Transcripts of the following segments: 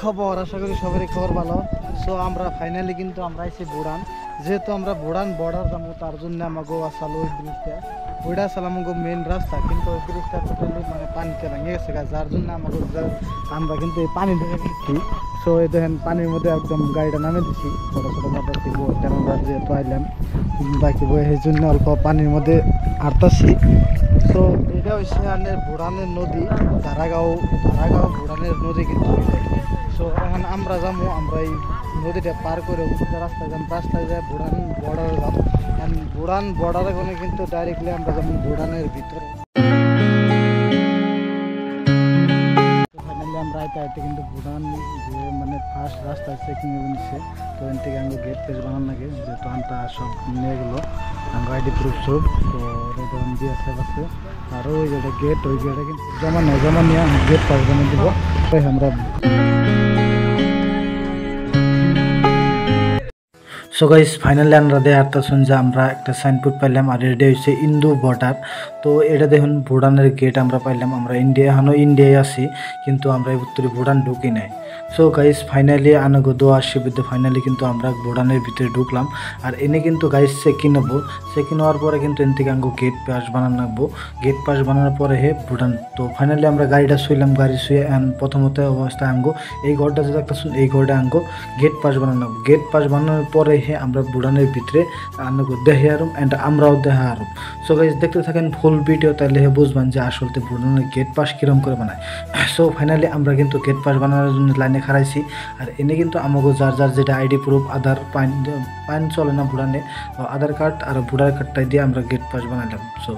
খবর? আশা করি সবারই খবর ভালো। সো আমরা ফাইনালি কিন্তু আমরা আইছি বুড়ান, যেহেতু আমরা বুড়ান বর্ডার যাবো তার জন্য আমাকে আসালো ওই ব্রিজটা, ওইটা আসলে আমাকে মেন রাস্তা, কিন্তু ওই ব্রিজটা টোটালি মানে পানিতে ভেঙে গেছে, যার জন্য আমাকে আমরা কিন্তু এই পানি ধরে গেছি। সো এই দেখেন পানির মধ্যে একদম গাড়িটা নামে দিচ্ছি, ছোটো ছোটো মোটর ছিল আমরা যেহেতু আইলাম বাকি বই এই জন্য অল্প পানির মধ্যে আটতাছি। তো এটা হচ্ছে বুড়ানের নদী, ধারাগাঁও বুড়ানের নদী কিন্তু। সো এখন আমরা যাবো, আমরা এই নদীটা পার করে রাস্তায় যাবো, রাস্তায় যায় বুড়ান বর্ডারে যাবো। এখন বুড়ান বর্ডারে গেলে কিন্তু ডাইরেক্টলি আমরা যাবো বুড়ানের ভিতরে। ফাইনালি আমরা আইতে আইতে কিন্তু বুড়ান যে মানে ফার্স্ট রাস্তায় চেকিং নিচ্ছে, তো এখান থেকে আমাকে গেট পেজ বানানো লাগে, যেহেতু আমটা সব নিয়ে গেলো আমার আইডি প্রুফ সব। তো এটা দিয়ে আছে আর ওই যেটা গেট, ওই গেটে কিন্তু জমা নিয়ে গেট পাস বানিয়ে দিব আমরা। সো গাইস ফাইনালি আমরা দেখাতে শুনছি আমরা একটা সাইনবোর্ড পাইলাম, আর এটা হচ্ছে ইন্দু বর্ডার। তো এটা দেখুন ভুটানের গেট আমরা পাইলাম। আমরা এখনও ইন্ডিয়ায় আছি, কিন্তু আমরা উত্তরে ভুটান ঢুকি নাই। সো গাইস ফাইনালি আনাগো দোয়া আশীর্বাদে ফাইনালি কিন্তু আমরা ভুটানের ভিতরে ঢুকলাম। আর এনে কিন্তু গাইস চেকিং নেবো, চেকিং হওয়ার পরে কিন্তু এন থেকে আঙ্গো গেট পাস বানানো লাগবো, গেট পাস বানানোর পরে হে ভুটান। তো ফাইনালি আমরা গাড়িটা শুইলাম, গাড়ি শুয়ে প্রথমত অবস্থায় আঙ্গো এই ঘরটা যে একটা এই ঘরটা আঙ্গো গেট পাস বানানো লাগবো। গেট পাস বানানোর পরে হে আমরা ভুটানের ভিতরে আনাগো দেখে আরম অ্যান্ড আমরাও দেখা আরম। সো গাইস দেখতে থাকেন ফুল ভিডিও, তাহলে হে বুঝবেন যে আসলে ভুটানের গেট পাস কীরকম করে বানায়। সো ফাইনালি আমরা কিন্তু গেট পাস বানানোর জন্য লাইনে খাড়াইছি। আর এনে কিন্তু আমাকে যার যেটা আইডি প্রুফ আধার পাইন চলে না ভুটানে, আধার কার্ড আর ভোটার কার্ডটাই দিয়ে আমরা গেট পাস বানাইলাম। সো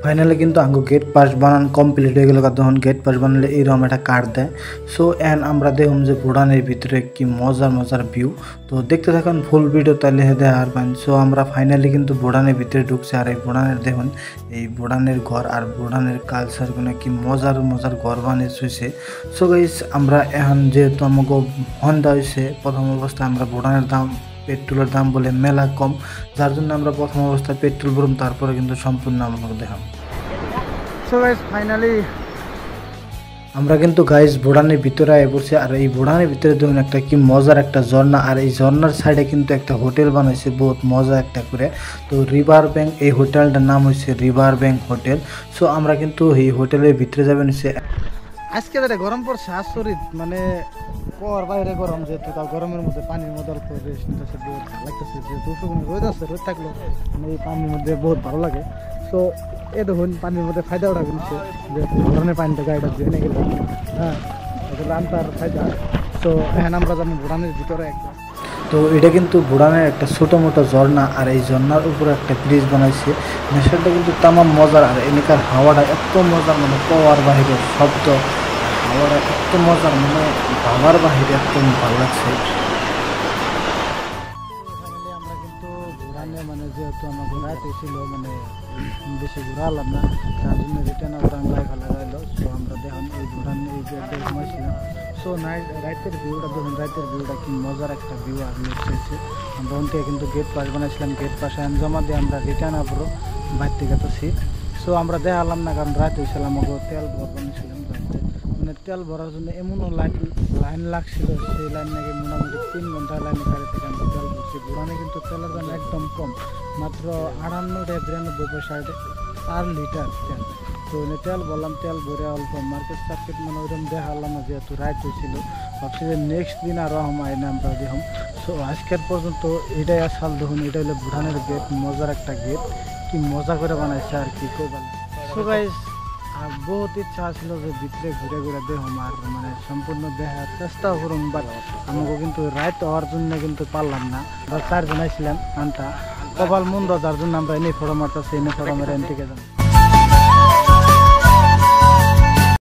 ফাইনালি কিন্তু আঙ্গো গেট পাস বানান কমপ্লিট হয়ে গেল। তখন গেট পাস বানালে এইরকম একটা কার্ড দেয়। সো এন্ড আমরা দেখুন যে ভুটানের ভিতরে কি মজার ভিউ। তো দেখতে থাকুন ফুল ভিডিও, তাহলে দেয় আর পান। সো আমরা ফাইনালি কিন্তু ভুটানের ভিতরে ঢুকছি। আর এই ভুটানের দেখুন এই ভুটানের ঘর আর ভুটানের কালচারগুলো কি মজার ঘর বানিয়ে শুয়েছে। সো গাইস আমরা এখন যেহেতু আমাকে হন্ডা হয়েছে, প্রথম অবস্থায় আমরা ভুটানের দাম পেট্রোলের দাম বলে মেলা কম, যার জন্য আমরা প্রথম অবস্থায় পেট্রোল ভরুম, তারপরে কিন্তু সম্পূর্ণ আমাকে দেখাম। সো গাইস ফাইনালি আমরা কিন্তু গাইস ভুটানের ভিতরে আয় পড়ছি। আর এই ভুটানের ভিতরে দেখুন একটা কি মজার একটা ঝর্ণা, আর এই ঝর্ণার সাইডে কিন্তু একটা হোটেল বানাইছে বহুত মজা একটা করে। তো রিভার ব্যাংক, এই হোটেলটার নাম হচ্ছে রিভার ব্যাংক হোটেল। সো আমরা কিন্তু এই হোটেলের ভিতরে যাবেন। আজকে যেটা গরম পড়ছে আচরিত, মানে পর বাইরে গরম, যেহেতু তাও গরমের মধ্যে পানির মধ্যে অল্প রেস্ট নিতেছে, বহুত ভালো লাগতেছে। যেহেতু রোদ আছে, রোদ থাকলো মানে এই পানির মধ্যে বহুত ভালো লাগে। সো এ দেখুন পানির মধ্যে ফায়দা ওঠা কিন্তু, যেহেতু ধরনের পানিটা গাড়িটা জেনে গেল, হ্যাঁ এগুলো আনতার ফায়দা। তো এখন আমরা যাবো ভুটানের ভিতরে একদম। তো এটা কিন্তু ভুটানের একটা ছোটো মোটো ঝর্ণা, আর এই ঝর্ণার উপরে একটা ব্রিজ বানাইছে। নেশাটা কিন্তু তামাম মজার, আর এলাকার হাওয়াটা এত মজার, মানে পাওয়ার বাহিরের শব্দ, হাওয়াটা এত মজার, মানে ভাবার বাহিরে একদম ভালো লাগছে। আমরা কিন্তু ঘোরানে মানে যেহেতু আমার ঘোরাতে ছিল, মানে বেশি ঘোরালাম না, তার জন্য রিটার্ন আমরা ফেলা গেল। সো আমরা দেখুন এই ঘোরান এই যে ঘুমাইছিলাম। সো রাইতের ভিউটা দেখুন, রাইতের ভিউটা কি মজার একটা ভিউ আর এসেছে। আমরা ওন থেকে কিন্তু গেট পাস বানাইছিলাম, গেট পাশে জমা দিয়ে আমরা রিটার্ন আবরো বাইর থেকে তো সিট। সো আমরা দেখালাম না, কারণ রাত হয়েছিল আমাকে তেল ভর বানিয়েছিলাম রাতে, মানে তেল ভরার জন্য এমনও লাইন লাগছিল, সেই লাইন নাকি মোটামুটি 3 ঘন্টা লাইনে গাড়ি থেকে আমরা তেল ভরছি। ভুটানে কিন্তু তেলের দাম একদম কম, মাত্র 98-92 পয়সা আর লিটার তেল। তো তেল বললাম, তেল ভরে অল্প মার্কেট সার্কেট মানে ওইরকম দেখালাম না, যেহেতু রাইট হয়েছিল। ভাবছি যে নেক্সট দিন আরও আইনে আমরা দেখুন। সো আজকের পর্যন্ত এটাই আসাল দেখুন, এটা হলো ভুটানের গেট, মজার একটা গেট, কি মজা করে বানাইছে আর কি করবেন। সো গাইস আর বহুত ইচ্ছা ছিল যে ভিতরে ঘুরে দেখুন, আর মানে সম্পূর্ণ দেখার চেষ্টা করুন, বাট আমাকে কিন্তু রাইট হওয়ার জন্য কিন্তু পারলাম না। আমরা 4 জন আইছিলাম, আনটা কপাল মন্দ, যার জন্য আমরা এনে ফটো মারতেছি, এনে ফটো মেরে এন থেকে যান।